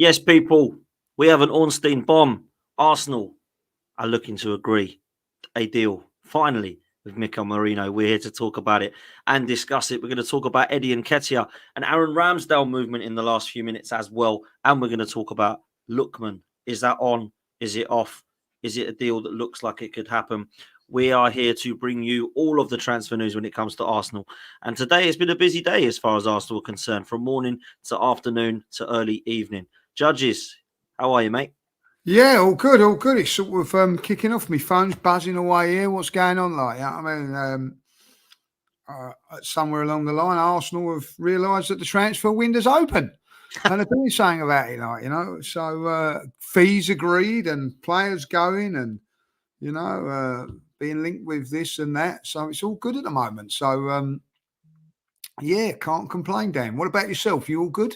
Yes, people, we have an Ornstein bomb. Arsenal are looking to agree a deal, finally, with Mikel Merino. We're here to talk about it and discuss it. We're going to talk about Eddie and Nketiah and Aaron Ramsdale movement in the last few minutes as well. And we're going to talk about Lookman. Is that on? Is it off? Is it a deal that looks like it could happen? We are here to bring you all of the transfer news when it comes to Arsenal. And today has been a busy day as far as Arsenal are concerned, from morning to afternoon to early evening. Judges, how are you, mate? Yeah, all good, all good. It's sort of kicking off. My phone's buzzing away here. What's going on like that? I mean, somewhere along the line, Arsenal have realised that the transfer window's open and they're doing something about it, like, So fees agreed and players going and, being linked with this and that. So it's all good at the moment. So, yeah, can't complain, Dan. What about yourself? You all good?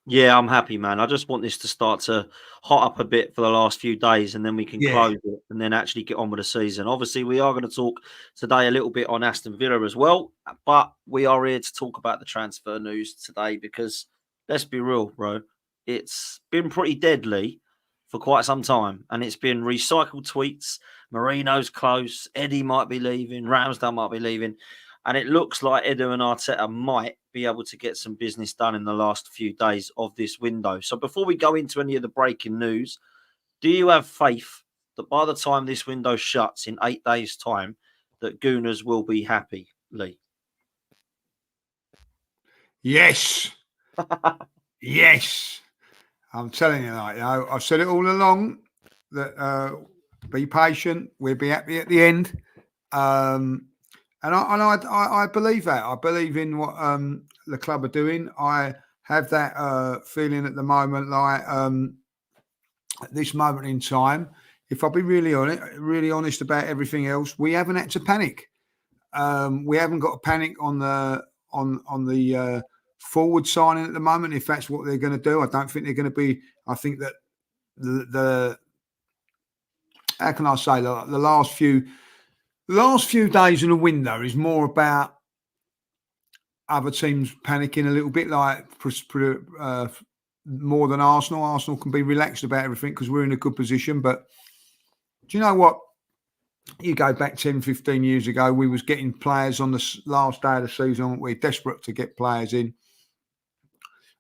Yeah, I'm happy, man. I just want this to start to hot up a bit for the last few days and then we can close it and then actually get on with the season. Obviously, we are going to talk today a little bit on Aston Villa as well, but we are here to talk about the transfer news today because let's be real, bro. It's been pretty deadly for quite some time and it's been recycled tweets. Marino's close. Eddie might be leaving. Ramsdale might be leaving. And it looks like Edu and Arteta might be able to get some business done in the last few days of this window. So before we go into any of the breaking news, do you have faith that by the time this window shuts in 8 days' time, that Gooners will be happy, Lee? Yes. Yes. I'm telling you, I've said it all along that be patient. We'll be happy at the end. And I believe that. I believe in what the club are doing. I have that feeling at the moment, like at this moment in time, if I'll be really honest about everything else, we haven't had to panic. We haven't got to panic on the forward signing at the moment. If that's what they're going to do, I don't think they're going to be. I think that the how can I say, the last few days in the window is more about other teams panicking a little bit, like more than Arsenal. Arsenal can be relaxed about everything because we're in a good position. But do you know what? You go back 10, 15 years ago, we was getting players on the last day of the season. We're desperate to get players in.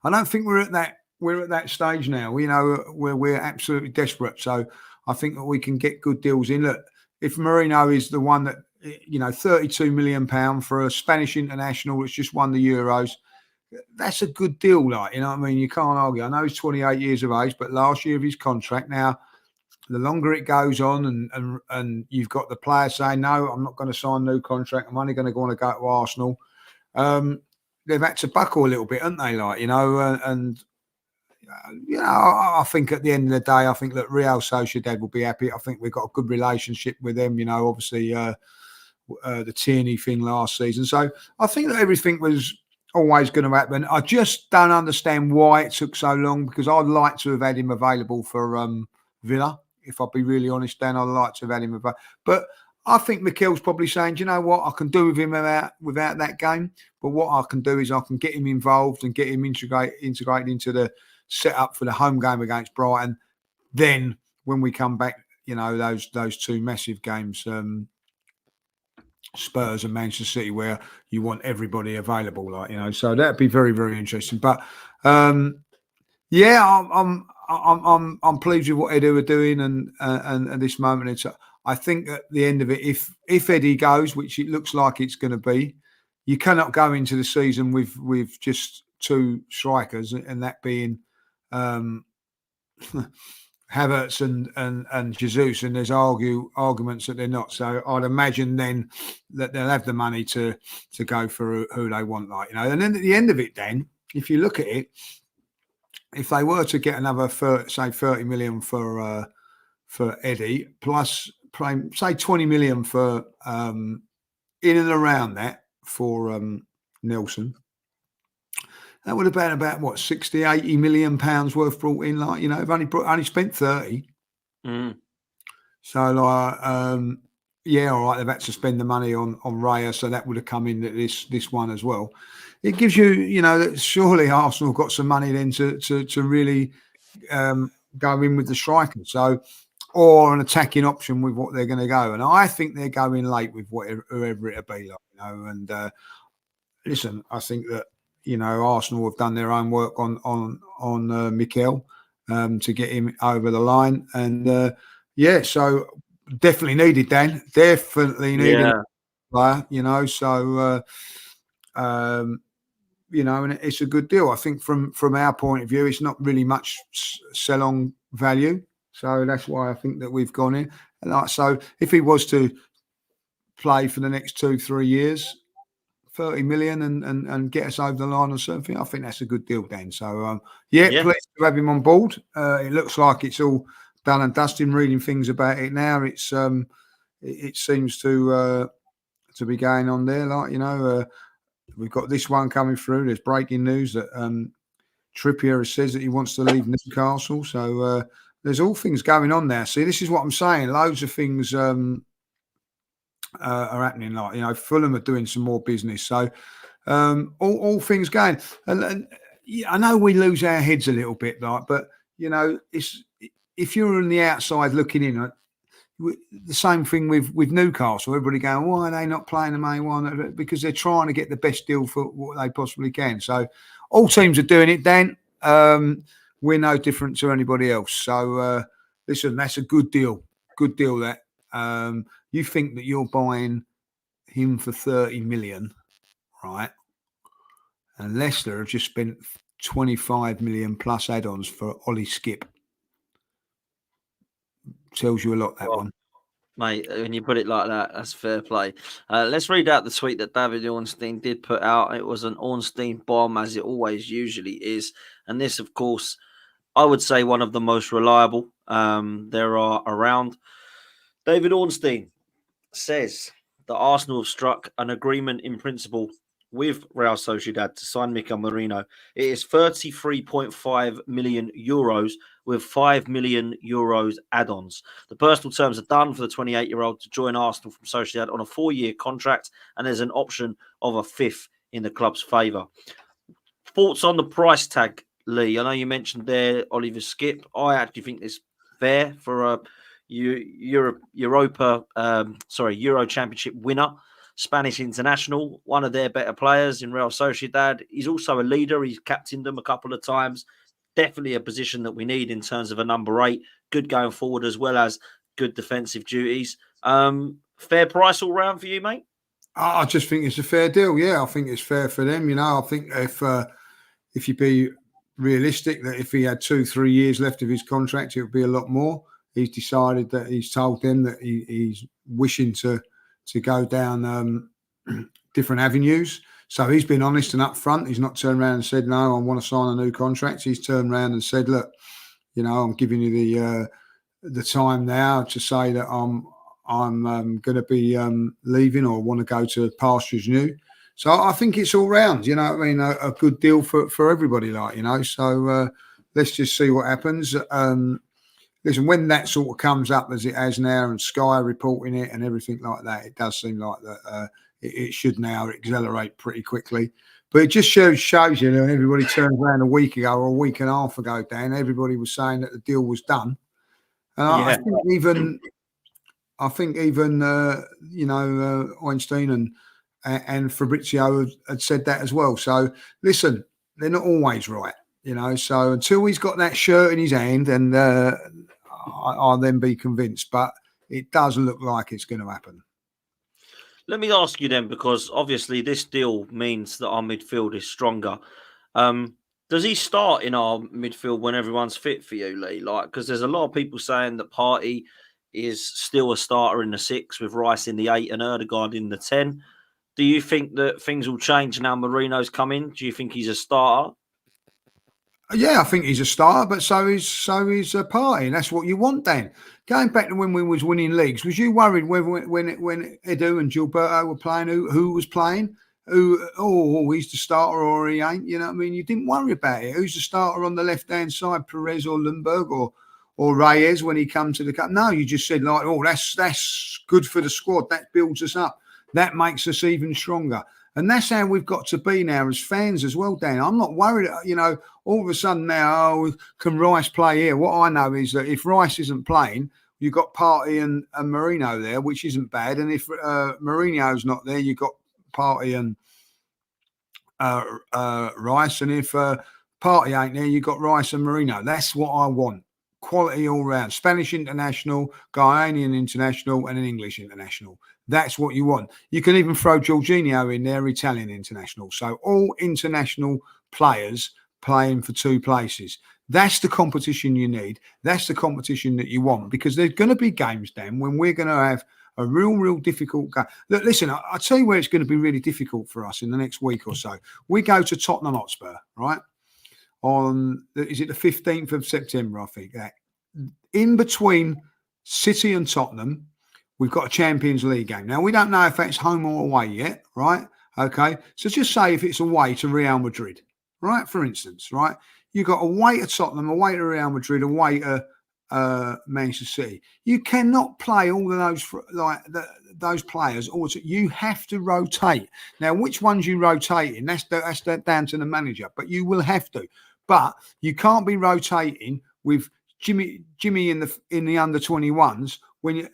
I don't think we're at that stage now. We're absolutely desperate. So I think that we can get good deals in. Look, if Merino is the one that, £32 million for a Spanish international that's just won the Euros, that's a good deal. Like, you know what I mean? You can't argue. I know he's 28 years of age, but last year of his contract. Now, the longer it goes on and you've got the player saying, no, I'm not going to sign a new contract. I'm only going to want to go to Arsenal. They've had to buckle a little bit, haven't they? Like, I think at the end of the day, I think that Real Sociedad will be happy. I think we've got a good relationship with them. Obviously the Tierney thing last season. So I think that everything was always going to happen. I just don't understand why it took so long, because I'd like to have had him available for Villa. If I'll be really honest, Dan, I'd like to have had him available. But I think Mikel's probably saying, do you know what, I can do with him without that game. But what I can do is I can get him involved and get him integrated into the setup for the home game against Brighton. Then when we come back, those two massive games, Spurs and Manchester City, where you want everybody available, so that'd be very, very interesting. But yeah, I'm pleased with what Edu are doing, and at this moment, I think at the end of it, if Eddie goes, which it looks like it's going to be, you cannot go into the season with just two strikers, and that being Havertz and Jesus, and there's arguments that they're not. So I'd imagine then that they'll have the money to go for who they want, And then at the end of it, then if you look at it, if they were to get another 30 million for Eddie, plus say 20 million for in and around that for Nelson, that would have been about what, 60, 80 million pounds worth brought in. I've only spent 30. So yeah, all right, they've had to spend the money on Raya, so that would have come in this one as well. It gives you, that surely Arsenal got some money then to really go in with the striker. So, or an attacking option with what they're going to go. And I think they're going late with whoever it'll be like, And listen, I think that Arsenal have done their own work on Mikel to get him over the line, and so definitely needed, Dan. Definitely needed. Player, so and it's a good deal. I think from our point of view, it's not really much sell-on value. So that's why I think that we've gone in. And so if he was to play for the next 2-3 years, 30 million and get us over the line or something, I think that's a good deal, Dan. So, pleased to have him on board. It looks like it's all done and dusted. Reading things about it now, it's it seems to be going on there. We've got this one coming through. There's breaking news that Trippier says that he wants to leave Newcastle. So there's all things going on there. See, this is what I'm saying. Loads of things are happening. Fulham are doing some more business. So all things going. And I know we lose our heads a little bit, but it's if you're on the outside looking in. The same thing with Newcastle. Everybody going, why are they not playing the main one? Because they're trying to get the best deal for what they possibly can. So all teams are doing it, Dan. We're no different to anybody else. So listen, that's a good deal. Good deal. That you think that you're buying him for 30 million, right? And Leicester have just spent 25 million plus add-ons for Ollie Skip. Tells you a lot, that one. Mate, when you put it like that, that's fair play. Let's read out the tweet that David Ornstein did put out. It was an Ornstein bomb, as it always usually is. And this, of course, I would say one of the most reliable there are around. David Ornstein says that Arsenal have struck an agreement in principle with Real Sociedad to sign Mikel Merino. It is 33.5 million euros with 5 million euros add-ons. The personal terms are done for the 28-year-old to join Arsenal from Sociedad on a 4-year contract, and there's an option of a fifth in the club's favour. Thoughts on the price tag, Lee? I know you mentioned there Oliver Skip. I actually think it's fair for a Euro Championship winner. Spanish international, one of their better players in Real Sociedad. He's also a leader. He's captained them a couple of times. Definitely a position that we need in terms of a number 8. Good going forward as well as good defensive duties. Fair price all round for you, mate? I just think it's a fair deal. Yeah, I think it's fair for them. I think if you be realistic, that if he had 2-3 years left of his contract, it would be a lot more. He's decided that he's told them that he's wishing to go down different avenues. So he's been honest and upfront. He's not turned around and said, no, I want to sign a new contract. He's turned around and said, look, I'm giving you the time now to say that I'm going to be leaving or want to go to pastures new. So I think it's all round, a good deal for everybody, So let's just see what happens. Listen, when that sort of comes up as it has now and Sky reporting it and everything like that, it does seem like that it should now accelerate pretty quickly. But it just shows you, everybody turned around a week ago or a week and a half ago, Dan, everybody was saying that the deal was done. And I think even Ornstein and Fabrizio had said that as well. So listen, they're not always right, So until he's got that shirt in his hand, and I'll then be convinced. But it does look like it's going to happen. Let me ask you then, because obviously this deal means that our midfield is stronger. Does he start in our midfield when everyone's fit for you, Lee? Because there's a lot of people saying that Partey is still a starter in the 6 with Rice in the 8 and Ødegaard in the 10. Do you think that things will change now Marino's come in? Do you think he's a starter? Yeah, I think he's a starter, but so is Partey. That's what you want, Dan. Going back to when we was winning leagues, was you worried when Edu and Gilberto were playing, who was playing? He's the starter or he ain't? You know what I mean? You didn't worry about it. Who's the starter on the left-hand side, Perez or Lundberg or Reyes when he come to the cup? No, you just said that's good for the squad. That builds us up. That makes us even stronger. And that's how we've got to be now as fans as well, Dan. I'm not worried, all of a sudden now, can Rice play here? What I know is that if Rice isn't playing, you've got Partey and Merino there, which isn't bad. And if Mourinho's not there, you've got Partey and Rice. And if Partey ain't there, you've got Rice and Merino. That's what I want. Quality all round. Spanish international, Ghanaian international, and an English international. That's what you want. You can even throw Jorginho in there, Italian international. So all international players playing for two places. That's the competition you need. That's the competition that you want, because there's going to be games, Dan, when we're going to have a real difficult game. Look, listen, I'll tell you where it's going to be really difficult for us in the next week or so. We go to Tottenham Hotspur, right? Is it the 15th of September, I think. In between City and Tottenham, we've got a Champions League game. Now, we don't know if that's home or away yet, right? Okay, so just say if it's away to Real Madrid, right? For instance, right? You've got away to Tottenham, away to Real Madrid, away to Manchester City. You cannot play all of those those players. Also, you have to rotate. Now, which ones you rotate in? That's down to the manager, but you will have to. But you can't be rotating with Jimmy in the under 21s when you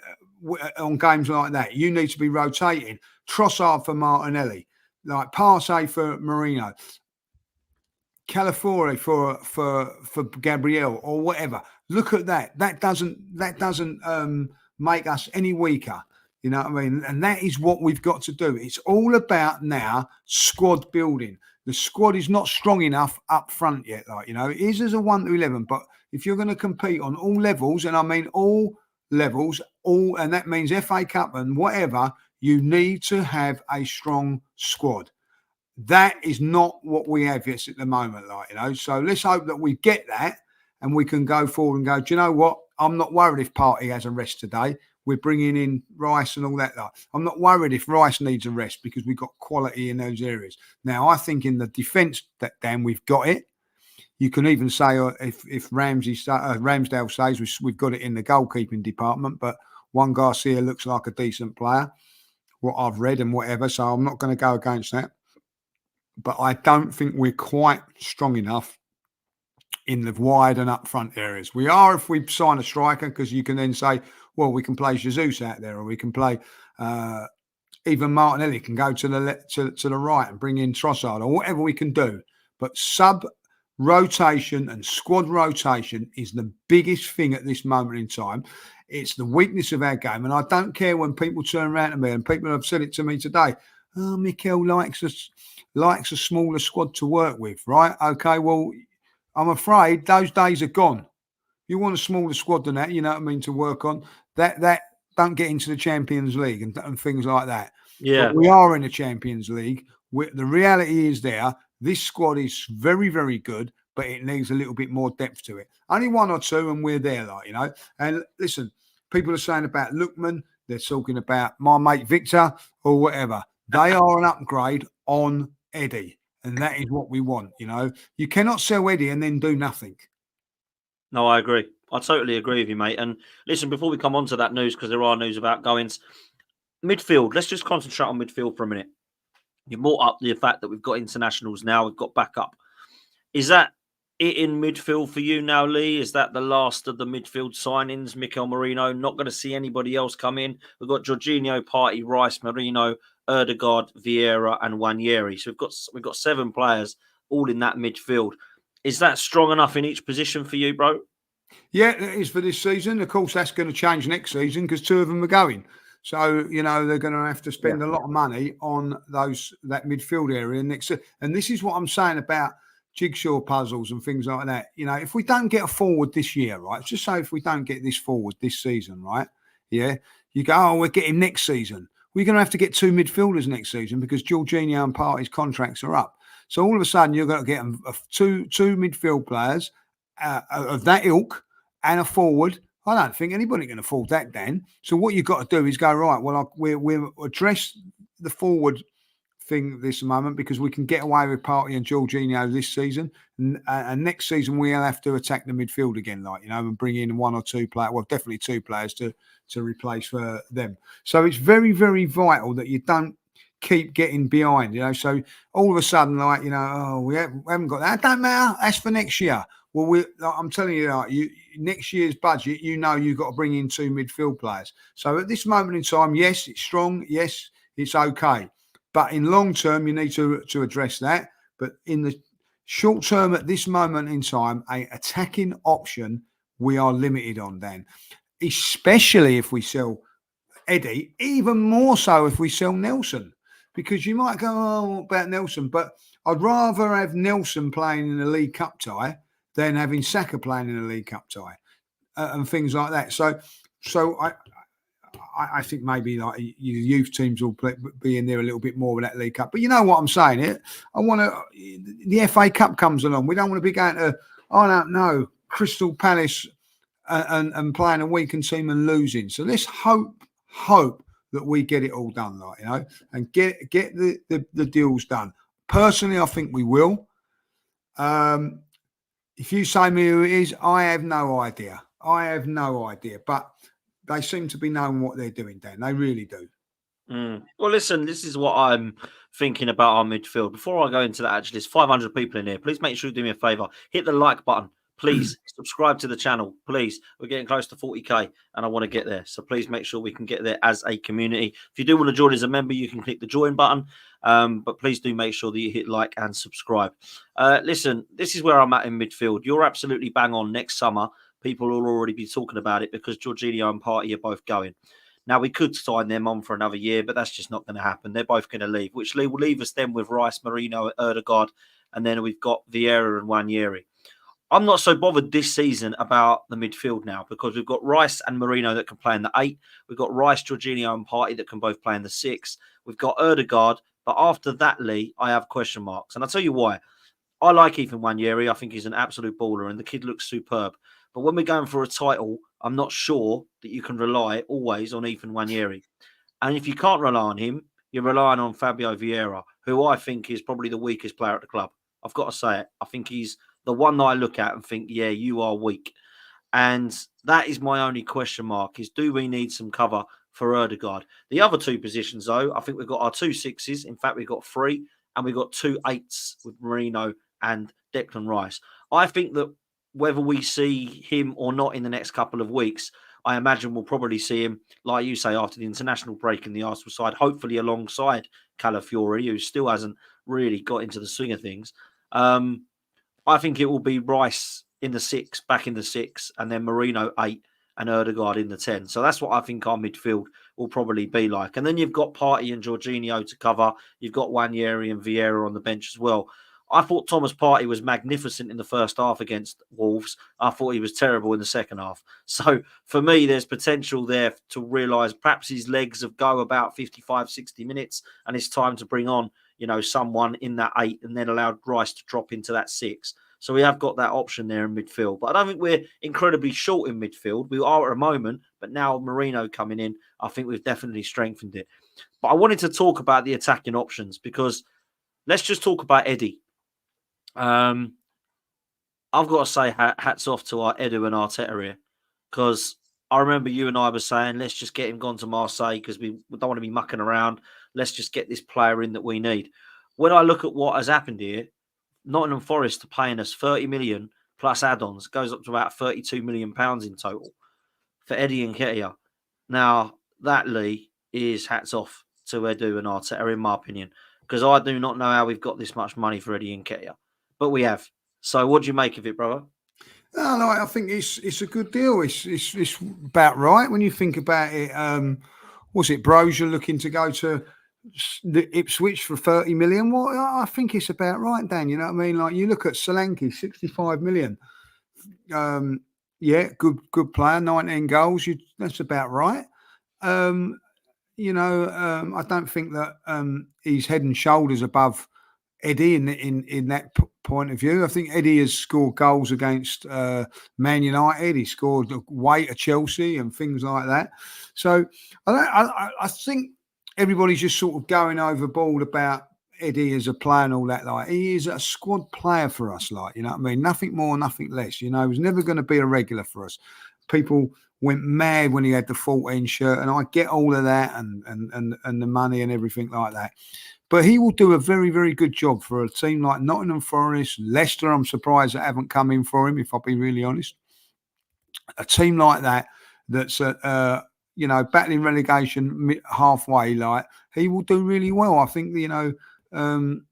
on games like that. You need to be rotating Trossard for Martinelli, like Partey for Merino, Calafiore for Gabriel, or whatever. Look at that. That doesn't make us any weaker. You know what I mean? And that is what we've got to do. It's all about now squad building. The squad is not strong enough up front yet. It is as a 1 to 11, but if you're going to compete on all levels, and I mean all levels, and that means FA Cup and whatever, you need to have a strong squad. That is not what we have yet at the moment, So let's hope that we get that and we can go forward and go, do you know what? I'm not worried if Partey has a rest today. We're bringing in Rice and all that. I'm not worried if Rice needs a rest because we've got quality in those areas. Now, I think in the defence, Dan, we've got it. You can even say if Ramsdale says we've got it in the goalkeeping department, but Juan Garcia looks like a decent player, what I've read and whatever, so I'm not going to go against that. But I don't think we're quite strong enough in the wide and up front areas. We are if we sign a striker, because you can then say, well, we can play Jesus out there, or we can play even Martinelli can go to the right and bring in Trossard, or whatever we can do. But rotation and squad rotation is the biggest thing at this moment in time. It's the weakness of our game. And I don't care when people turn around to me, and people have said it to me today, oh, Mikel likes a smaller squad to work with, right? Okay, well, I'm afraid those days are gone. You want a smaller squad than that, you know what I mean, to work on. That don't get into the Champions League and things like that. Yeah. But we are in the Champions League. The reality is this squad is very, very good, but it needs a little bit more depth to it. Only one or two, and we're there, And listen, people are saying about Lookman. They're talking about my mate Victor or whatever. They are an upgrade on Eddie, and that is what we want. You cannot sell Eddie and then do nothing. No, I agree. I totally agree with you, mate. And listen, before we come on to that news, because there are news about goings, midfield. Let's just concentrate on midfield for a minute. You brought up the fact that we've got internationals now, we've got backup. Is that it in midfield for you now, Lee? Is that the last of the midfield signings? Mikel Merino, not going to see anybody else come in. We've got Jorginho, Partey, Rice, Merino, Erdegaard, Vieira, and Wanyeri. So we've got 7 players all in that midfield. Is that strong enough in each position for you, bro? Yeah, it is for this season. Of course, that's going to change next season because 2 of them are going. So, they're going to have to spend a lot of money on that midfield area next. And this is what I'm saying about jigsaw puzzles and things like that. If we don't get a forward this year, right? Just say if we don't get this forward this season, right? Yeah. You go, oh, we're getting next season. We're going to have to get 2 midfielders next season because Jorginho and Partey's contracts are up. So all of a sudden, you're going to get two midfield players of that ilk and a forward. I don't think anybody can afford that, Dan. So what you've got to do is go, right, well, we'll address the forward thing this moment because we can get away with Partey and Jorginho this season. And next season, we'll have to attack the midfield again, and bring in 1 or 2 players, well, definitely 2 players to to replace them. So it's very, very vital that you don't keep getting behind, So all of a sudden, we haven't got that. It don't matter. That's for next year. Well, I'm telling you, next year's budget, you've got to bring in 2 midfield players. So at this moment in time, yes, it's strong. Yes, it's okay. But in long term, you need to address that. But in the short term, at this moment in time, a attacking option we are limited on, Dan. Especially if we sell Eddie, even more so if we sell Nelson. Because you might go, oh, what about Nelson? But I'd rather have Nelson playing in the League Cup tie than having Saka playing in the League Cup tie and things like that. So I think maybe like your youth teams will be in there a little bit more with that League Cup. But you know what I'm saying? The FA Cup comes along. We don't want to be going to, I don't know, Crystal Palace and playing a weakened team and losing. So let's hope that we get it all done, and get the deals done. Personally, I think we will. If you say me who it is, I have no idea. But they seem to be knowing what they're doing, Dan. They really do. Well, listen, this is what I'm thinking about our midfield. Before I go into that, actually, there's 500 people in here. Please make sure you do me a favour. Hit the like button. Please subscribe to the channel. Please. We're getting close to 40k and I want to get there. So please make sure we can get there as a community. If you do want to join as a member, you can click the join button. But please do make sure that you hit like and subscribe. Listen, this is where I'm at in midfield. You're absolutely bang on. Next summer, people will already be talking about it because Jorginho and Partey are both going. Now, we could sign them on for another year, but that's just not going to happen. They're both going to leave, which will leave us then with Rice, Merino, Ødegaard, and then we've got Vieira and Nwaneri. I'm not so bothered this season about the midfield now because we've got Rice and Merino that can play in the 8. We've got Rice, Jorginho and Partey that can both play in the 6. We've got Ødegaard. But after that, Lee, I have question marks. And I'll tell you why. I like Ethan Nwaneri. I think he's an absolute baller and the kid looks superb. But when we're going for a title, I'm not sure that you can rely always on Ethan Nwaneri. And if you can't rely on him, you're relying on Fabio Vieira, who I think is probably the weakest player at the club. I've got to say it. I think he's the one that I look at and think, yeah, you are weak. And that is my only question mark is, do we need some cover for Ødegaard? The other 2 positions, though, I think we've got our 2 6s. In fact, we've got 3 and we've got 2 8s with Merino and Declan Rice. I think that whether we see him or not in the next couple of weeks, I imagine we'll probably see him, like you say, after the international break in the Arsenal side, hopefully alongside Calafiori, who still hasn't really got into the swing of things. I think it will be Rice in the 6, back in the 6, and then Merino 8 and Ødegaard in the 10. So that's what I think our midfield will probably be like. And then you've got Partey and Jorginho to cover. You've got Nwaneri and Vieira on the bench as well. I thought Thomas Partey was magnificent in the first half against Wolves. I thought he was terrible in the second half. So for me, there's potential there to realise perhaps his legs have go about 55, 60 minutes and it's time to bring on, someone in that 8 and then allow Rice to drop into that 6. So we have got that option there in midfield. But I don't think we're incredibly short in midfield. We are at a moment, but now Merino coming in, I think we've definitely strengthened it. But I wanted to talk about the attacking options because let's just talk about Eddie. I've got to say hats off to our Edu and Arteta here because I remember you and I were saying, let's just get him gone to Marseille because we don't want to be mucking around. Let's just get this player in that we need. When I look at what has happened here, Nottingham Forest are paying us 30 million plus add-ons, goes up to about 32 million pounds in total for Eddie Nketiah. Now, that, Lee, is hats off to Edu and Arteta, in my opinion, because I do not know how we've got this much money for Eddie Nketiah, but we have. So what do you make of it, brother? No, I think it's a good deal. It's about right when you think about it. Was it Brozier looking to go to the Ipswich for 30 million? Well, I think it's about right, Dan. You know what I mean? Like you look at Solanke, 65 million. Yeah, good player, 19 goals. That's about right. I don't think that he's head and shoulders above Eddie in that point of view. I think Eddie has scored goals against Man United. He scored away at Chelsea and things like that. So I think everybody's just sort of going overboard about Eddie as a player and all that. Like he is a squad player for us. Like, you know what I mean? Nothing more, nothing less. He was never going to be a regular for us. people went mad when he had the 14 shirt, and I get all of that and the money and everything like that. But he will do a very, very good job for a team like Nottingham Forest, Leicester. I'm surprised they haven't come in for him, if I'll be really honest. A team like that, that's battling relegation halfway, like, he will do really well. I think, and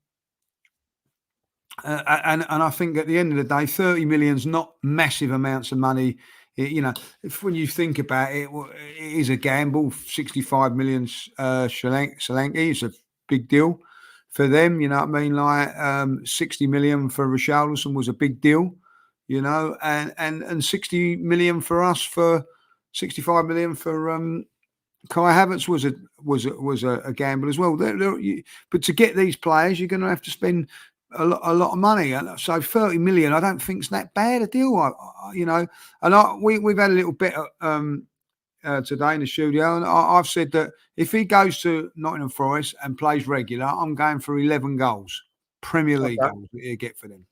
I think at the end of the day, 30 million's not massive amounts of money. If when you think about it, it is a gamble. 65 million Solanke is a big deal for them. You know what I mean? Like 60 million for Richarlison was a big deal. And 60 million for us, for 65 million for Kai Havertz was a gamble as well. But to get these players, you're going to have to spend a lot of money. So 30 million, I don't think it's that bad a deal. We've had a little bit today in the studio, and I've said that if he goes to Nottingham Forest and plays regular, I'm going for 11 goals, Premier League goals that he'll get for them.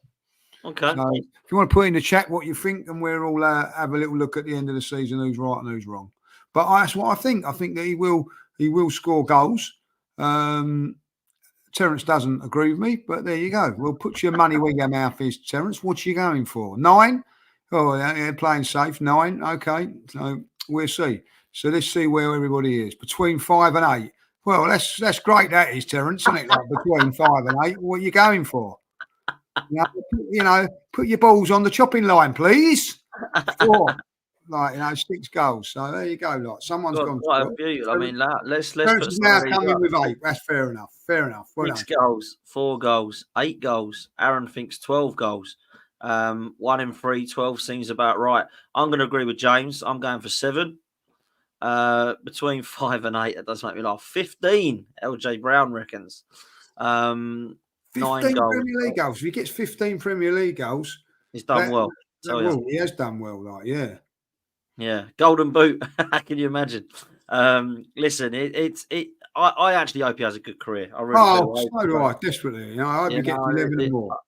Okay. So if you want to put in the chat what you think, and we'll all have a little look at the end of the season who's right and who's wrong. But that's what I think. I think that he will score goals. Terence doesn't agree with me, but there you go. We'll put your money where your mouth is, Terence. What you going for? 9? Oh, yeah, playing safe. 9. Okay, so we'll see. So let's see where everybody is. Between 5 and 8. Well, that's great. That is, Terence, isn't it? Like between 5 and 8. What are you going for? Put your balls on the chopping line, please. 4. 6 goals. So there you go. Like someone's gone. Quite a few. I mean, let's put now coming with 8. That's fair enough. Fair enough. 6 goals, 4 goals, 8 goals. Aaron thinks 12 goals. 1 in 3, 12 seems about right. I'm going to agree with James. I'm going for 7. Between 5 and 8, that does make me laugh. 15. LJ Brown reckons. 15 9 goals. Premier League goals. If he gets 15 Premier League goals, he's done well. He has done well. Yeah, golden boot. How can you imagine? Listen, I actually hope he has a good career. I really do. So do I, desperately. I hope he gets 11 and more.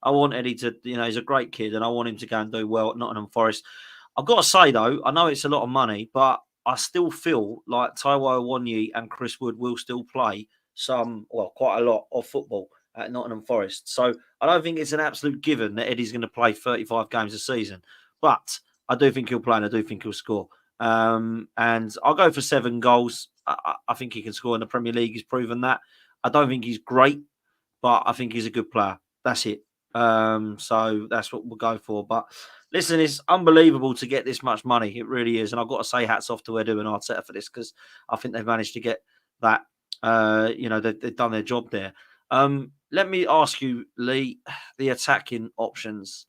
I want Eddie to, he's a great kid, and I want him to go and do well at Nottingham Forest. I've got to say though, I know it's a lot of money, but I still feel like Taiwo Awoniyi and Chris Wood will still play quite a lot of football at Nottingham Forest. So I don't think it's an absolute given that Eddie's going to play 35 games a season, but I do think he'll play, and I do think he'll score. And I'll go for 7 goals. I think he can score in the Premier League. He's proven that. I don't think he's great, but I think he's a good player. That's it. So that's what we'll go for. But listen, it's unbelievable to get this much money. It really is. And I've got to say hats off to Edu and Arteta for this, because I think they've managed to get that. They've done their job there. Let me ask you, Lee, the attacking options.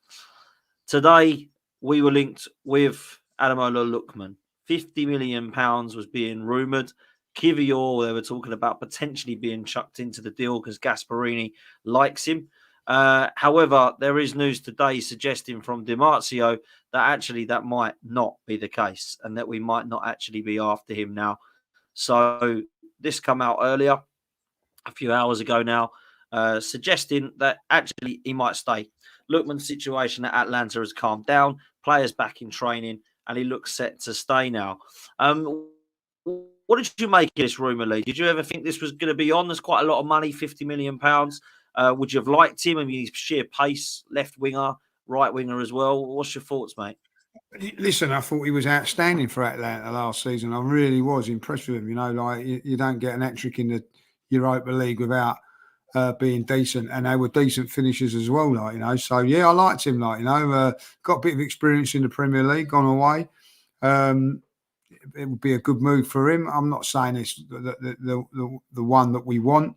Today, we were linked with Ademola Lookman. £50 million was being rumoured. Kivior, they were talking about potentially being chucked into the deal because Gasparini likes him. However, there is news today suggesting from Di Marzio that actually that might not be the case, and that we might not actually be after him now. So this come out earlier, a few hours ago now, suggesting that actually he might stay. Lookman's situation at Atlanta has calmed down, players back in training, and he looks set to stay now. What did you make of this rumour, Lee? Did you ever think this was going to be on? There's quite a lot of money, £50 million. Would you have liked him? I mean, his sheer pace, left winger, right winger as well. What's your thoughts, mate? Listen, I thought he was outstanding for Atlanta last season. I really was impressed with him. You don't get an hat-trick in the Europa League without being decent, and they were decent finishers as well. So yeah, I liked him. Got a bit of experience in the Premier League, gone away. It would be a good move for him. I'm not saying it's the one that we want.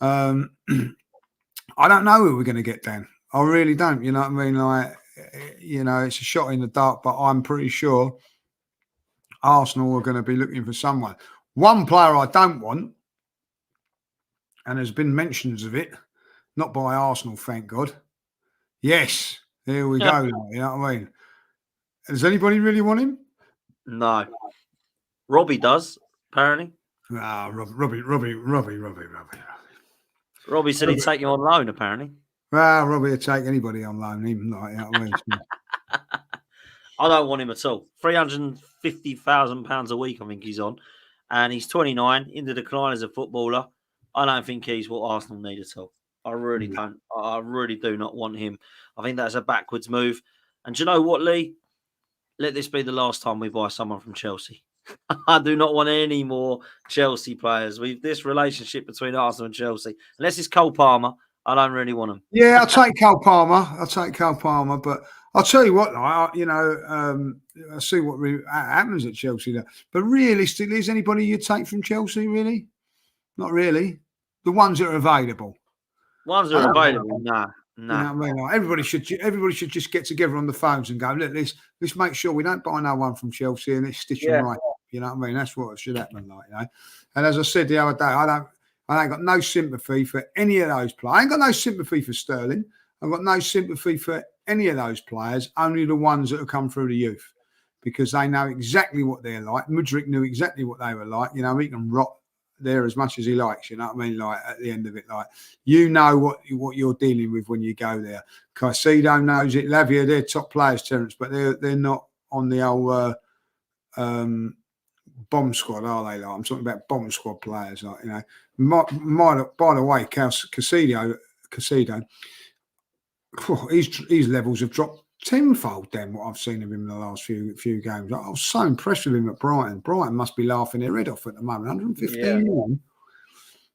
I don't know who we're going to get, Dan. I really don't. You know what I mean? It's a shot in the dark, but I'm pretty sure Arsenal are going to be looking for someone. One player I don't want, and there's been mentions of it, not by Arsenal, thank God. Yes, here we go. You know what I mean? Does anybody really want him? No. Robbie does, apparently. Robbie. Robbie said he'd take you on loan, apparently. Well, Robbie would take anybody on loan, even like that. I don't want him at all. £350,000 a week, I think he's on. And he's 29, in the decline as a footballer. I don't think he's what Arsenal need at all. I really don't. I really do not want him. I think that's a backwards move. And do you know what, Lee? Let this be the last time we buy someone from Chelsea. I do not want any more Chelsea players. With this relationship between Arsenal and Chelsea, unless it's Cole Palmer, I don't really want him. Yeah, I'll take Cole Palmer. But I'll tell you what, I see what happens at Chelsea there. But realistically, is anybody you'd take from Chelsea, really? Not really. The ones that are available. Ones that are available, nah. You know what I mean? Like, everybody should just get together on the phones and go, look, let's make sure we don't buy no one from Chelsea and let's stitch them right up. You know what I mean? That's what should happen, like, you know. And as I said the other day, I ain't got no sympathy for any of those players. I ain't got no sympathy for Sterling. I've got no sympathy for any of those players, only the ones that have come through the youth, because they know exactly what they're like. Mudryk knew exactly what they were like. You know, he can rot there as much as he likes, you know what I mean? Like, at the end of it, like, you know what you're dealing with when you go there. Caicedo knows it. Lavia, they're top players, Terence, but they're not on the old bomb squad, are they? Like, I'm talking about bomb squad players, like, you know. By the way, Caicedo, his levels have dropped tenfold than what I've seen of him in the last few games. I was so impressed with him at Brighton. Brighton must be laughing their head off at the moment. 115 million.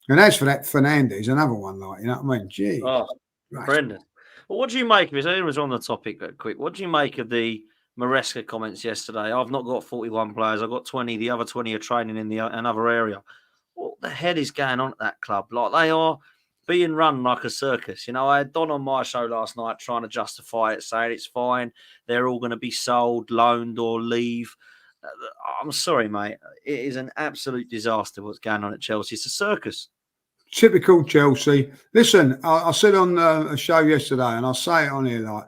And as for that Fernandes, another one, like, you know what I mean? Gee. Brendan. Well, what do you make of it? Anyone was on the topic quick. What do you make of the Maresca comments yesterday? I've not got 41 players. I've got 20. The other 20 are training in another area. What the hell is going on at that club? Like, they are being run like a circus. You know, I had Don on my show last night trying to justify it, saying it's fine. They're all going to be sold, loaned, or leave. I'm sorry, mate. It is an absolute disaster what's going on at Chelsea. It's a circus. Typical Chelsea. Listen, I said on a show yesterday, and I'll say it on here, like,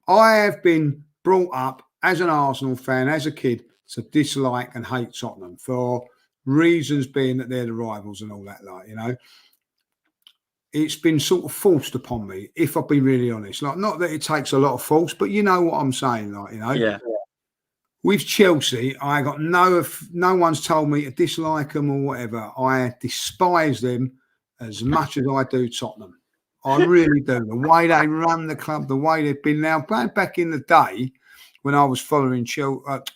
I have been brought up as an Arsenal fan, as a kid, to dislike and hate Tottenham for reasons being that they're the rivals and all that, like, you know. It's been sort of forced upon me, if I'll be really honest. Like, not that it takes a lot of force, but you know what I'm saying, like, you know. Yeah. With Chelsea, I got no one's told me to dislike them or whatever. I despise them as much as I do Tottenham. I really do. The way they run the club, the way they've been now, going back in the day when I was following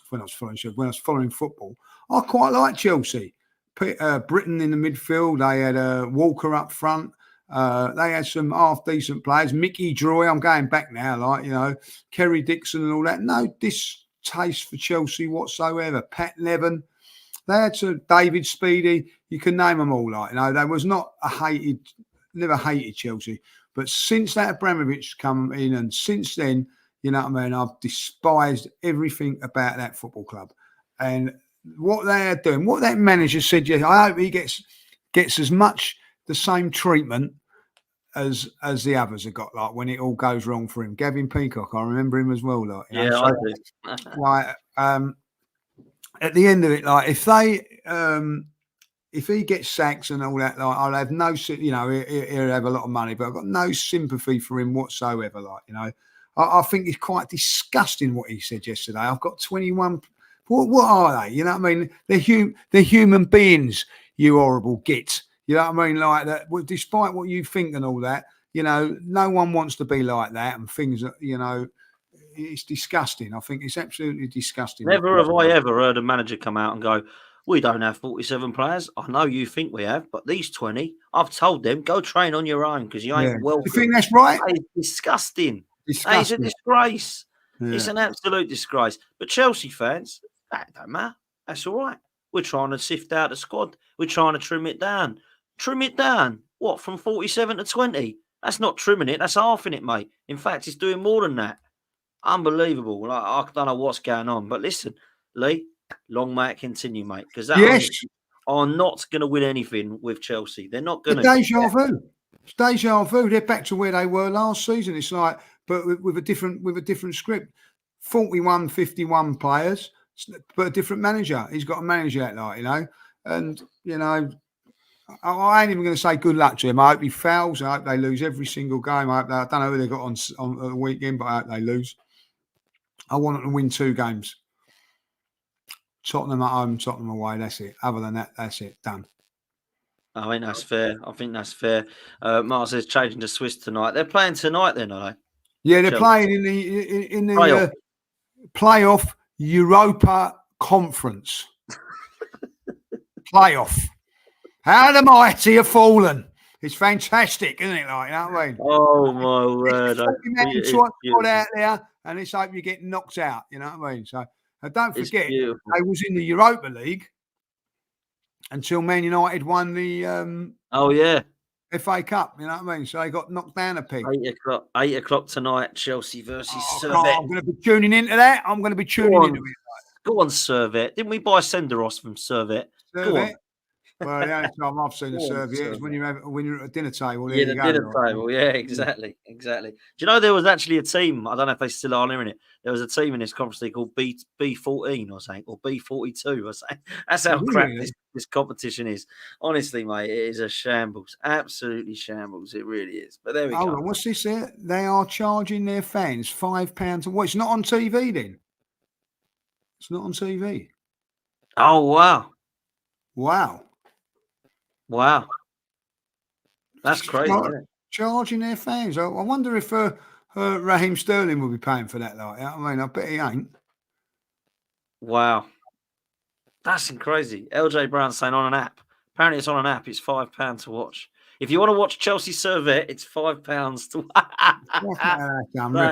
when I was following football, I quite liked Chelsea. Britain in the midfield, they had Walker up front. They had some half decent players. Mickey Droy, I'm going back now, like, you know, Kerry Dixon and all that. No distaste for Chelsea whatsoever. Pat Nevin, they had some David Speedy. You can name them all, like, you know. They was not never hated Chelsea. But since that Abramovich come in, and since then, you know what I mean, I've despised everything about that football club. And what they are doing, what that manager said, yeah, I hope he gets as much the same treatment as the others have got, like, when it all goes wrong for him. Gavin Peacock, I remember him as well, like, you know, I do. Like, at the end of it, like, if he gets sacked and all that, like, I'll have no, you know, he'll have a lot of money, but I've got no sympathy for him whatsoever, like, you know. I think it's quite disgusting what he said yesterday. I've got 21. What are they? You know what I mean? They're human beings, you horrible git. You know what I mean? Like that. Well, despite what you think and all that, you know, no one wants to be like that, and things that, you know, it's disgusting. I think it's absolutely disgusting. Never have I ever heard a manager come out and go, we don't have 47 players. I know you think we have, but these 20, I've told them, go train on your own because you ain't welcome. You think that's right? That is disgusting. Disgusting. It's a disgrace. Yeah. It's an absolute disgrace. But Chelsea fans, that don't matter. That's all right. We're trying to sift out the squad. We're trying to trim it down. Trim it down. What, from 47 to 20? That's not trimming it. That's halving it, mate. In fact, it's doing more than that. Unbelievable. Like, I don't know what's going on. But listen, Lee, long may it continue, mate. Because are not going to win anything with Chelsea. They're not going to. Deja vu. It's deja vu. They're back to where they were last season. It's like, but with a different script. 41, 51 players, but a different manager. He's got a manager that, like, you know. And, you know, I ain't even going to say good luck to him. I hope he fails. I hope they lose every single game. I don't know who they got on the weekend, but I hope they lose. I want them to win 2 games. Tottenham at home, Tottenham away. That's it. Other than that, that's it. Done. I think that's fair. Mark says changing to Swiss tonight. They're playing tonight, then, are they? Yeah, they're Chelsea. playing in the playoff Europa Conference. Playoff. How the mighty have fallen. It's fantastic, isn't it? Like, you know what I mean? Oh my word! Out there, and it's hope you get knocked out. You know what I mean? So don't forget, they was in the Europa League until Man United won the FA Cup. You know what I mean? So they got knocked down a peg. 8 o'clock tonight. Chelsea versus Servette. I'm going to be tuning into that. I'm going to be tuning into it. Go on, Servette. Didn't we buy Senderos from Servette? Go on. Well, the only time I've seen a Servette is when you're at a dinner table. Yeah, the dinner table. Yeah, exactly. Do you know there was actually a team? I don't know if they still are in it. There was a team in this conference league called B14 or something, or B42 or something. That's how crap this competition is. Honestly, mate, it is a shambles. Absolutely shambles. It really is. But there we go. Hold on, what's this here? They are charging their fans £5. Well, it's not on TV then. It's not on TV. Oh, wow. Wow. That's crazy, isn't it? Charging their fans. I wonder if Raheem Sterling will be paying for that. Like, I mean, I bet he ain't. That's crazy. LJ Brown saying on an app. Apparently it's on an app. It's £5 to watch. If you want to watch Chelsea Servette, it's £5 to watch.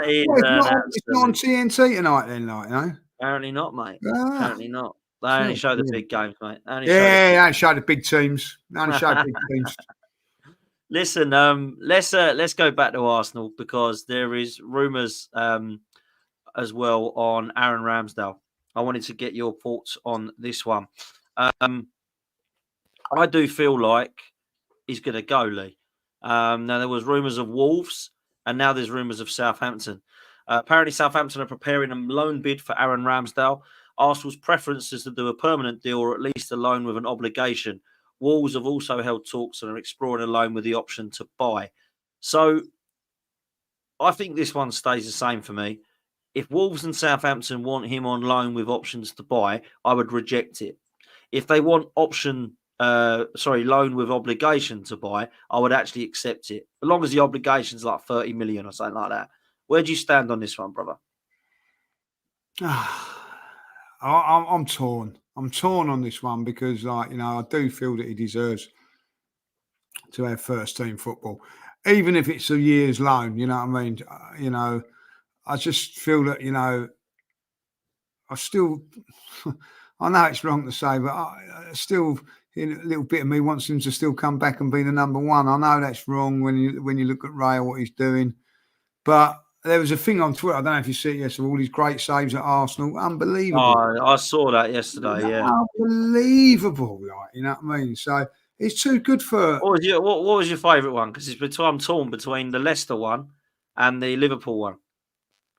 It's not on TNT tonight then, like, you know? Apparently not, mate. Apparently not. They only show the big games, mate. They only show the big teams. Listen, let's go back to Arsenal because there is rumours as well on Aaron Ramsdale. I wanted to get your thoughts on this one. I do feel like he's going to go, Lee. Now, there was rumours of Wolves, and now there's rumours of Southampton. Apparently, Southampton are preparing a loan bid for Aaron Ramsdale. Arsenal's preference is to do a permanent deal or at least a loan with an obligation. Wolves have also held talks and are exploring a loan with the option to buy. So I think this one stays the same for me. If Wolves and Southampton want him on loan with options to buy, I would reject it. If they want loan with obligation to buy, I would actually accept it. As long as the obligation is like 30 million or something like that. Where do you stand on this one, brother? I'm torn. I'm torn on this one because, like, you know, I do feel that he deserves to have first team football, even if it's a year's loan. You know what I mean? You know, I just feel that, you know, I know it's wrong to say, but I still, a little bit of me wants him to still come back and be the number one. I know that's wrong when you look at Ray, what he's doing, but there was a thing on Twitter. I don't know if you see it yesterday. All these great saves at Arsenal, unbelievable. Oh, I saw that yesterday. Yeah, unbelievable. Like, you know what I mean? So it's too good for. What was your favourite one? Because I'm torn between the Leicester one and the Liverpool one.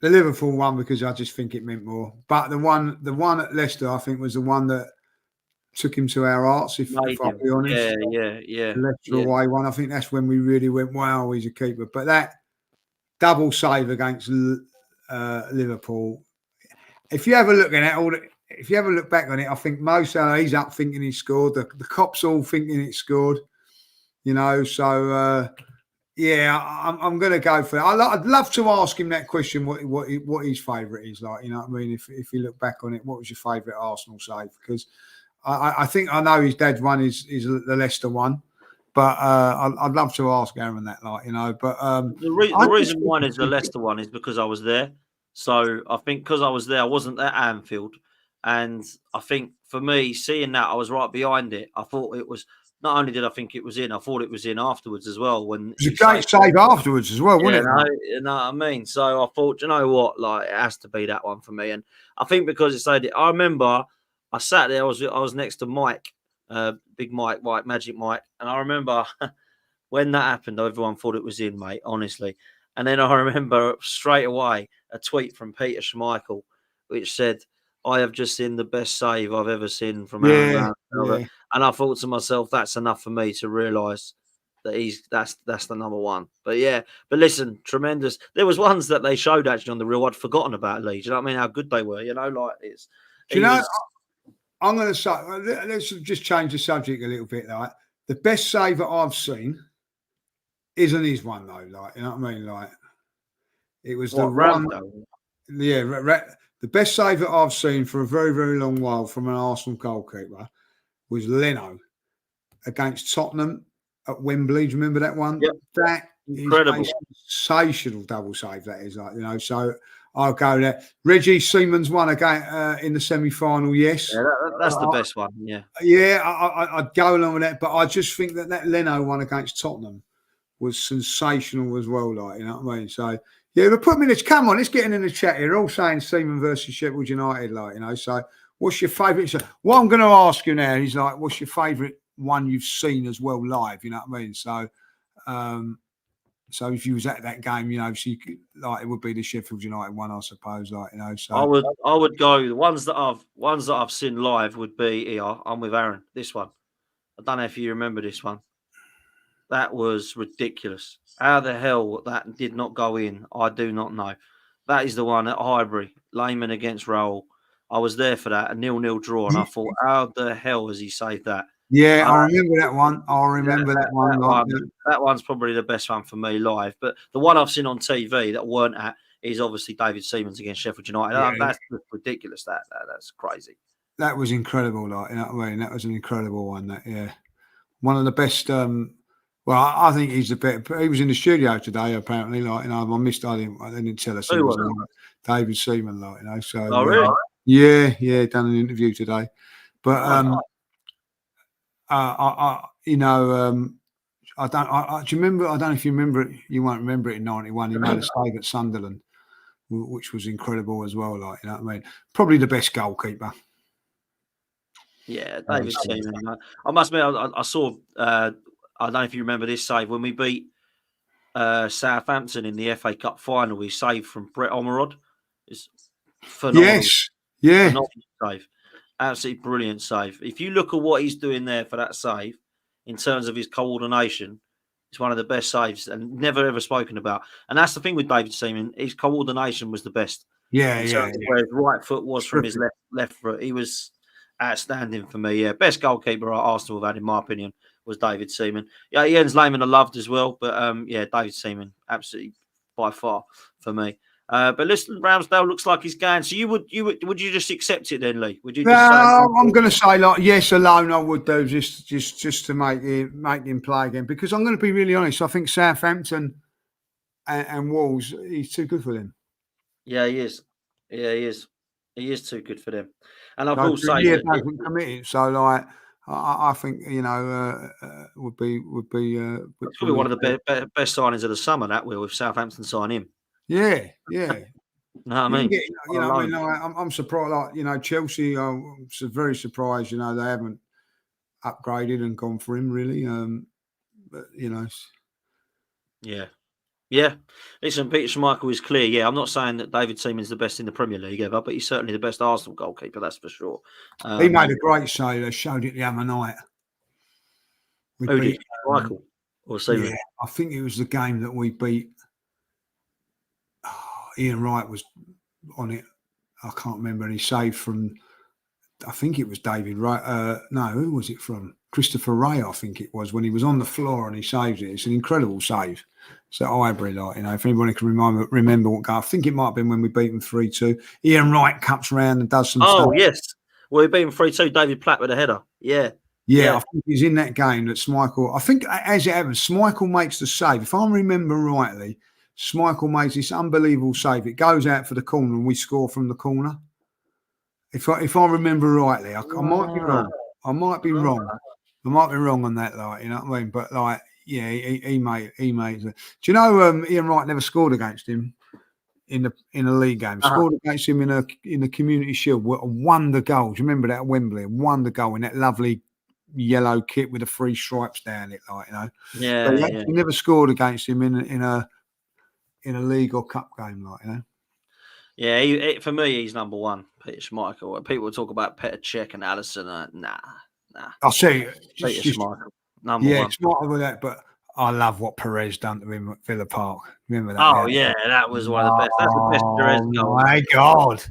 The Liverpool one because I just think it meant more. But the one at Leicester, I think, was the one that took him to our hearts. If I'll be honest, yeah. The Leicester away one. I think that's when we really went, wow, he's a keeper. But that double save against Liverpool. If you have a look at it, if you have a look back on it, I think Mo Salah, he's up thinking he scored. The cops all thinking it scored. You know, so I'm going to go for it. I'd love to ask him that question. What his favourite is, like, you know what I mean? If you look back on it, what was your favourite Arsenal save? Because I think I know his dad's one is the Leicester one. But I'd love to ask Aaron that, like, you know. But the reason one is the Leicester one is because I was there. So I think because I was there, I wasn't at Anfield, and I think for me, seeing that, I was right behind it. I thought it was. Not only did I think it was in, I thought it was in afterwards as well. When it was a great save afterwards as well, wasn't it? You know what I mean? So I thought, you know what, like, it has to be that one for me. And I think because it said it, I remember I sat there. I was next to Mike. Big Mike, Magic Mike. And I remember when that happened, everyone thought it was in, mate, honestly. And then I remember straight away a tweet from Peter Schmeichel, which said, I have just seen the best save I've ever seen from Aaron Ramsdale. And I thought to myself, that's enough for me to realise that's the number one. But listen, tremendous. There was ones that they showed actually on the reel I'd forgotten about, Lee. Do you know what I mean? How good they were, like it's. Do you know? I'm going to say, let's just change the subject a little bit. Like the best save that I've seen isn't his one though. Like, you know what I mean? Like it was the one. Yeah, the best save that I've seen for a very, very long while from an Arsenal goalkeeper was Leno against Tottenham at Wembley. Do you remember that one? Yep. That incredible, sensational double save. That is, like, so I'll go there. Reggie Seaman's one again in the semi-final. Yes, that's the best one. Yeah, I'd go along with that. But I just think that Leno one against Tottenham was sensational as well. Like, you know what I mean? So yeah, but put me in this. Come on, let's get in the chat here. They're all saying Seaman versus Sheffield United. Like, so what's your favourite? So what I'm going to ask you now is like, what's your favourite one you've seen as well live? You know what I mean? So. So if you was at that game, so you could, like, it would be the Sheffield United one, I suppose. Like, so I would go. The ones that I've seen live would be here. I'm with Aaron. This one, I don't know if you remember this one. That was ridiculous. How the hell that did not go in, I do not know. That is the one at Highbury, Lehman against Raul. I was there for that, a 0-0 draw, and I thought, how the hell has he saved that? Yeah, I remember that one. I remember that one. That one's probably the best one for me live. But the one I've seen on TV that weren't at is obviously David Seaman's against Sheffield United. Yeah. That's ridiculous. That's crazy. That was incredible. Like, you know what I mean? That was an incredible one. One of the best. Well, I think he's the best. He was in the studio today, apparently. Like, I missed. They didn't tell us. It was David Seaman. Like, so. Oh, really? Yeah. Done an interview today, but. I do you remember? I don't know if you remember it. You won't remember it in '91. He made a save at Sunderland, which was incredible as well. Like, you know what I mean? Probably the best goalkeeper. Yeah, David Seaman. I must admit, I saw. I don't know if you remember this save when we beat Southampton in the FA Cup final. We saved from Brett Omerod. It's phenomenal. Yes, yeah, phenomenal save. Absolutely brilliant save. If you look at what he's doing there for that save, in terms of his coordination, it's one of the best saves and never ever spoken about. And that's the thing with David Seaman. His coordination was the best. Yeah. Where his right foot was from his left foot. He was outstanding for me. Yeah, best goalkeeper Arsenal have had, in my opinion, was David Seaman. Yeah, Jens Lehmann I loved as well, but David Seaman absolutely by far for me. But listen, Ramsdale looks like he's going. So would you just accept it then, Lee? Would you? I'm going to say like yes alone. I would do just to make him play again, because I'm going to be really honest. I think Southampton and Wolves, he's too good for them. Yeah, he is. Yeah, he is. He is too good for them. And I will say, hasn't committed. So like, I think would be probably one of the best signings of the summer. That will, if Southampton sign him. Yeah. No, I mean, I'm surprised. Like, Chelsea, I'm very surprised. They haven't upgraded and gone for him really. But yeah. Listen, Peter Schmeichel is clear. Yeah, I'm not saying that David Seaman's the best in the Premier League ever, but he's certainly the best Arsenal goalkeeper. That's for sure. He made a great save. They showed it the other night. Who did? Schmeichel or Seaman? Yeah, I think it was the game that we beat. Ian Wright was on it. I can't remember. And he saved from, I think it was David Wright. No, who was it from? Christopher Ray, I think it was, when he was on the floor and he saved it. It's an incredible save. So Highbury, like, if anybody can remember what goal, I think it might have been when we beat them 3-2. Ian Wright cuts around and does some stuff. Oh, yes. Well, we beat them 3-2. David Platt with a header. Yeah. I think he's in that game that Schmeichel, I think as it happens, Schmeichel makes the save. If I remember rightly, Schmeichel makes this unbelievable save. It goes out for the corner and we score from the corner. If I remember rightly, I might be wrong. I might be wrong on that, like, you know what I mean? But like, yeah, he made it. Do you know Ian Wright never scored against him in a league game? Scored against him in the Community Shield. A wonder goal. Do you remember that at Wembley? A wonder goal in that lovely yellow kit with the 3 stripes down it, like, Yeah. He never scored against him in a league or cup game, like, Yeah, for me, he's number one, Peter Schmeichel. People talk about Petr Cech and Alisson. Nah. I'll say Peter Schmeichel, number one. Schmeichel with that, but I love what Perez done to him at Villa Park. Remember that? Oh yeah, that was one of the best. That's the best Perez goal. Oh my God.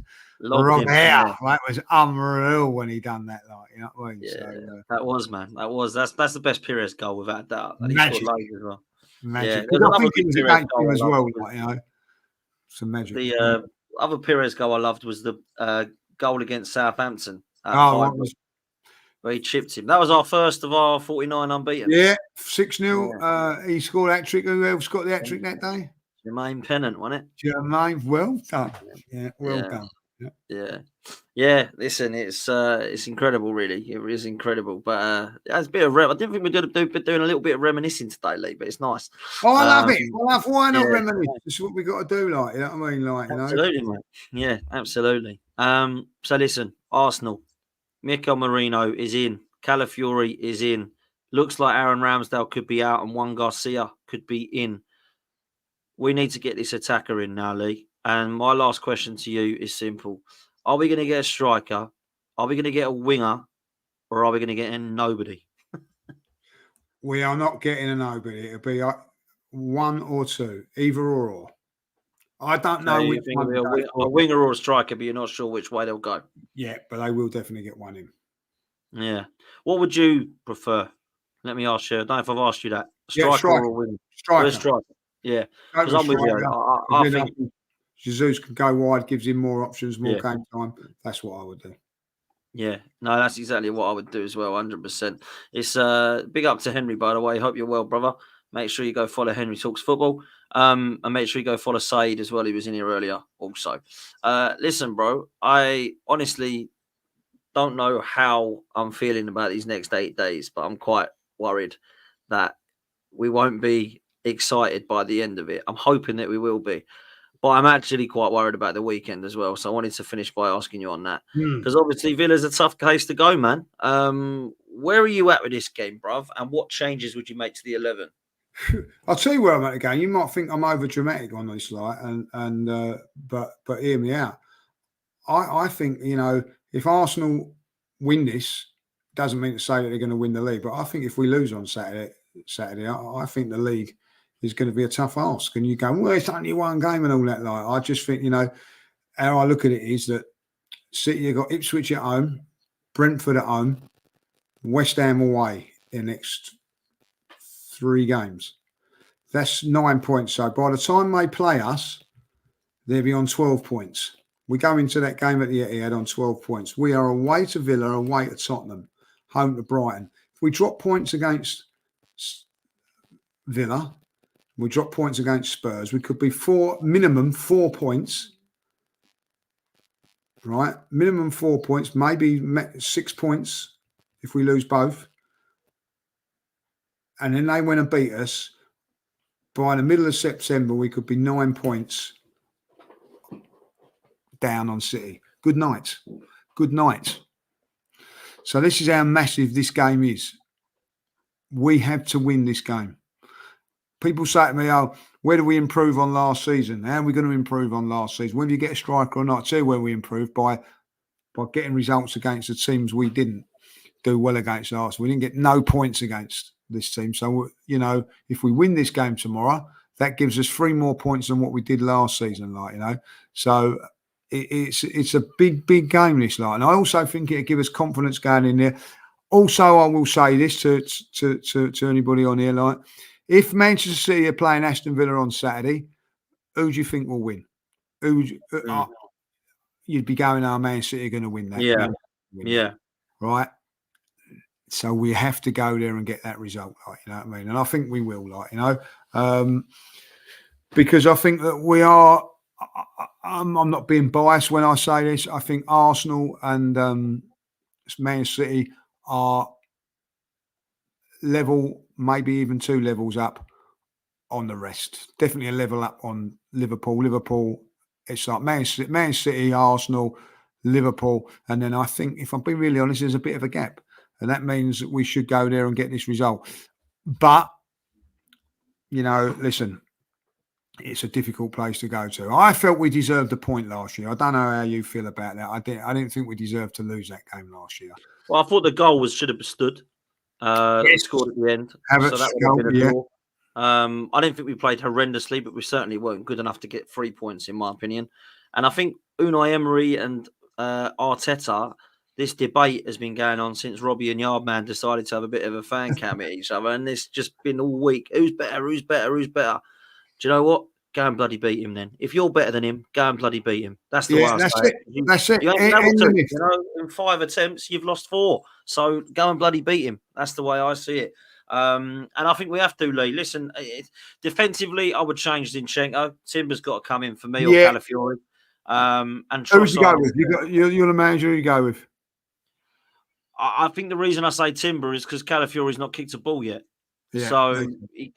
Lobbed him. That was unreal when he done that. Like, you know what I mean? Yeah, So, that was, man. That's the best Perez goal without doubt. And he magic. scored loads as well. Magic. Yeah, I think it was against him as well. Like, you know, some magic. The other Perez goal I loved was the goal against Southampton at where he chipped him. That was our first of our 49 unbeaten. Yeah, 6-0. Yeah. He scored that trick. Who else got the hat trick that day? Jermaine Pennant, wasn't it? Jermaine, well done. Yeah, well done. Yeah. Listen, it's incredible, really. It is incredible. But it's a bit of I didn't think we're going to be doing a little bit of reminiscing today, Lee, but it's nice. Oh, I love it. Why not reminisce? This is what we got to do, like, you know what I mean? Like, absolutely, mate. Yeah, absolutely. So listen, Arsenal. Mikel Merino is in. Calafiori is in. Looks like Aaron Ramsdale could be out and Juan Garcia could be in. We need to get this attacker in now, Lee. And my last question to you is simple. Are we going to get a striker? Are we going to get a winger? Or are we going to get a nobody? We are not getting a nobody. It'll be one or two, either or. I don't know which one. A winger or a striker, but you're not sure which way they'll go. Yeah, but they will definitely get one in. Yeah. What would you prefer? Let me ask you. I don't know if I've asked you that. Striker or a winger? Striker. Yeah. Because I'm with you. I think Jesus can go wide, gives him more options, more game time. That's what I would do. Yeah, no, that's exactly what I would do as well, 100%. It's big up to Henry, by the way. Hope you're well, brother. Make sure you go follow Henry Talks Football. And make sure you go follow Saeed as well. He was in here earlier also. Listen, bro, I honestly don't know how I'm feeling about these next 8 days, but I'm quite worried that we won't be excited by the end of it. I'm hoping that we will be. But I'm actually quite worried about the weekend as well. So I wanted to finish by asking you on that. Because obviously Villa's a tough case to go, man. Where are you at with this game, bruv? And what changes would you make to the 11? I'll tell you where I'm at again. You might think I'm over dramatic on this, like, but hear me out. I think, you know, if Arsenal win this, doesn't mean to say that they're going to win the league. But I think if we lose on Saturday, I think the league is going to be a tough ask. And you go, well, it's only one game and all that. Like, I just think, you know, how I look at it is that City, you've got Ipswich at home, Brentford at home, West Ham away in the next 3 games. That's 9 points. So by the time they play us, they'll be on 12 points. We go into that game at the Etihad on 12 points. We are away to Villa, away to Tottenham, home to Brighton. If we drop points against Villa, we drop points against Spurs, we could be minimum 4 points. Right? Minimum 4 points, maybe 6 points if we lose both. And then they went and beat us. By the middle of September, we could be 9 points down on City. Good night. Good night. So this is how massive this game is. We have to win this game. People say to me, oh, where do we improve on last season? How are we going to improve on last season? Whether you get a striker or not, I tell you where we improve by getting results against the teams we didn't do well against last. We didn't get no points against this team. So, you know, if we win this game tomorrow, that gives us 3 more points than what we did last season, like, you know. So it's a big game, this, like. And I also think it'll give us confidence going in there. Also, I will say this to anybody on here, like, if Manchester City are playing Aston Villa on Saturday, who do you think will win? You'd be going, oh, Man City are going to win that. Yeah. Right? So we have to go there and get that result, like, you know what I mean? And I think we will, like, you know, because I think that we are, I'm not being biased when I say this, I think Arsenal and Man City are level, maybe even 2 levels up on the rest. Definitely a level up on Liverpool. Liverpool, it's like Man City, Arsenal, Liverpool. And then I think, if I'm being really honest, there's a bit of a gap. And that means that we should go there and get this result. But, you know, listen, it's a difficult place to go to. I felt we deserved a point last year. I don't know how you feel about that. I didn't think we deserved to lose that game last year. Well, I thought the goal should have stood. He scored at the end. So that would have been a draw. I didn't think we played horrendously, but we certainly weren't good enough to get 3 points, in my opinion. And I think Unai Emery and Arteta, this debate has been going on since Robbie and Yardman decided to have a bit of a fan cam at each other. And it's just been all week. Who's better? Who's better? Who's better? Do you know what? Go and bloody beat him then. If you're better than him, go and bloody beat him. That's the way I say it. That's it. You ain't been able to, you know, in 5 attempts, you've lost 4. So go and bloody beat him. That's the way I see it. And I think we have to, Lee. Listen, defensively, I would change Zinchenko. Timber's got to come in for me, or Calafiori. And who's you go with? You're the manager. Who you go with? I think the reason I say Timber is because Calafiori's not kicked a ball yet. Yeah, so I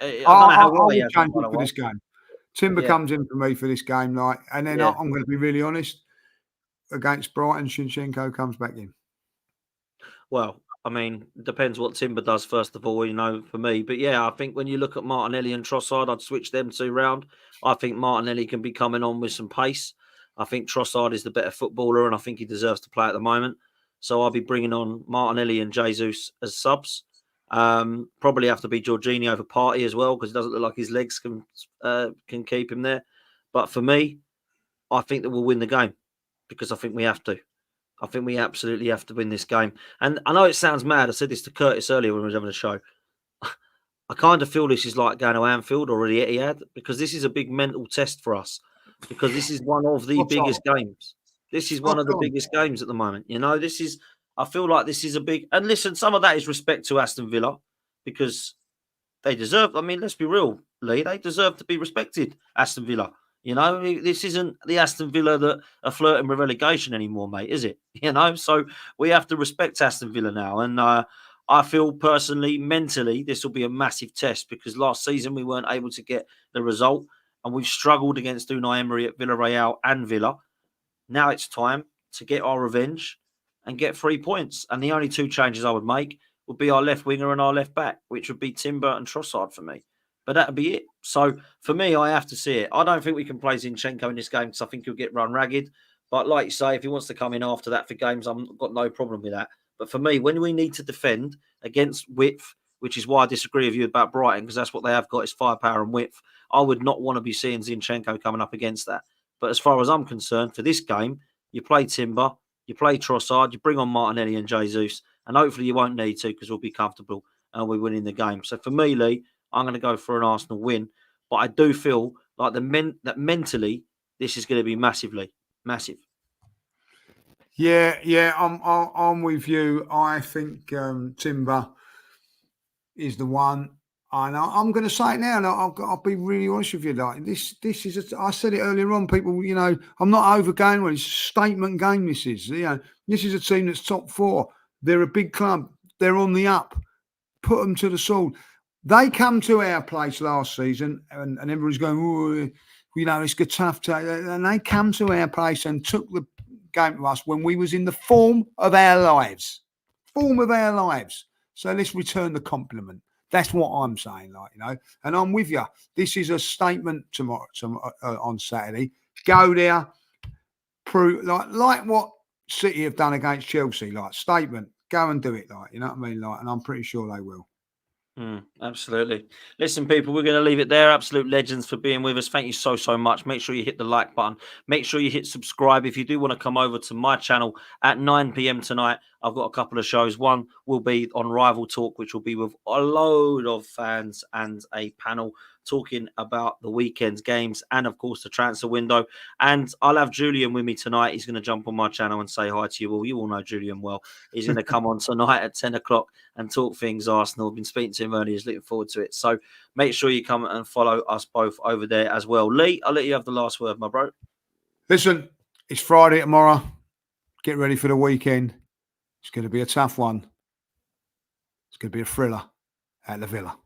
don't know how well he has for this game. Timber comes in for me for this game, and then I'm going to be really honest. Against Brighton, Zinchenko comes back in. Well, I mean, it depends what Timber does, first of all, you know, for me. But yeah, I think when you look at Martinelli and Trossard, I'd switch them 2 round. I think Martinelli can be coming on with some pace. I think Trossard is the better footballer, and I think he deserves to play at the moment. So I'll be bringing on Martinelli and Jesus as subs. Probably have to be Jorginho for Partey as well, because it doesn't look like his legs can keep him there. But for me, I think that we'll win the game, because I think we have to. I think we absolutely have to win this game. And I know it sounds mad. I said this to Curtis earlier when we was having a show. I kind of feel this is like going to Anfield or the Etihad, because this is a big mental test for us, because this is one of the biggest games. This is one of the biggest games at the moment. You know, I feel like this is a big, and listen, some of that is respect to Aston Villa, because they deserve, I mean, let's be real, Lee, they deserve to be respected, Aston Villa. You know, this isn't the Aston Villa that are flirting with relegation anymore, mate, is it? You know, so we have to respect Aston Villa now. And I feel personally, mentally, this will be a massive test, because last season we weren't able to get the result, and we've struggled against Unai Emery at Villarreal and Villa. Now it's time to get our revenge and get 3 points. And the only 2 changes I would make would be our left winger and our left back, which would be Timber and Trossard for me. But that would be it. So for me, I have to see it. I don't think we can play Zinchenko in this game, because I think he'll get run ragged. But like you say, if he wants to come in after that for games, I've got no problem with that. But for me, when we need to defend against width, which is why I disagree with you about Brighton, because that's what they have got, is firepower and width, I would not want to be seeing Zinchenko coming up against that. But as far as I'm concerned, for this game, you play Timber, you play Trossard, you bring on Martinelli and Jesus, and hopefully you won't need to, because we'll be comfortable and we're winning the game. So for me, Lee, I'm going to go for an Arsenal win. But I do feel like that mentally, this is going to be massive. Yeah, I'm with you. I think Timber is the one. And I'm going to say it now, and I'll be really honest with you. Like this is. I said it earlier on. People, you know, I'm not overgoing one. It's a statement game. This is. You know, this is a team that's top 4. They're a big club. They're on the up. Put them to the sword. They come to our place last season, and everyone's going, oh, you know, it's tough. And they come to our place and took the game to us when we was in the form of our lives. So let's return the compliment. That's what I'm saying, like, you know, and I'm with you. This is a statement tomorrow on Saturday. Go there, prove like what City have done against Chelsea, like statement. Go and do it, like, you know what I mean, like, and I'm pretty sure they will. Absolutely. Listen, people, we're going to leave it there. Absolute legends for being with us. Thank you so much. Make sure you hit the like button. Make sure you hit subscribe. If you do want to come over to my channel at 9 p.m. tonight, I've got a couple of shows. One will be on Rival Talk, which will be with a load of fans and a panel talking about the weekend's games and, of course, the transfer window. And I'll have Julian with me tonight. He's going to jump on my channel and say hi to you all. You all know Julian well. He's going to come on tonight at 10 o'clock and talk things Arsenal. I've been speaking to him earlier. He's looking forward to it. So make sure you come and follow us both over there as well. Lee, I'll let you have the last word, my bro. Listen, it's Friday tomorrow. Get ready for the weekend. It's going to be a tough one. It's going to be a thriller at the Villa.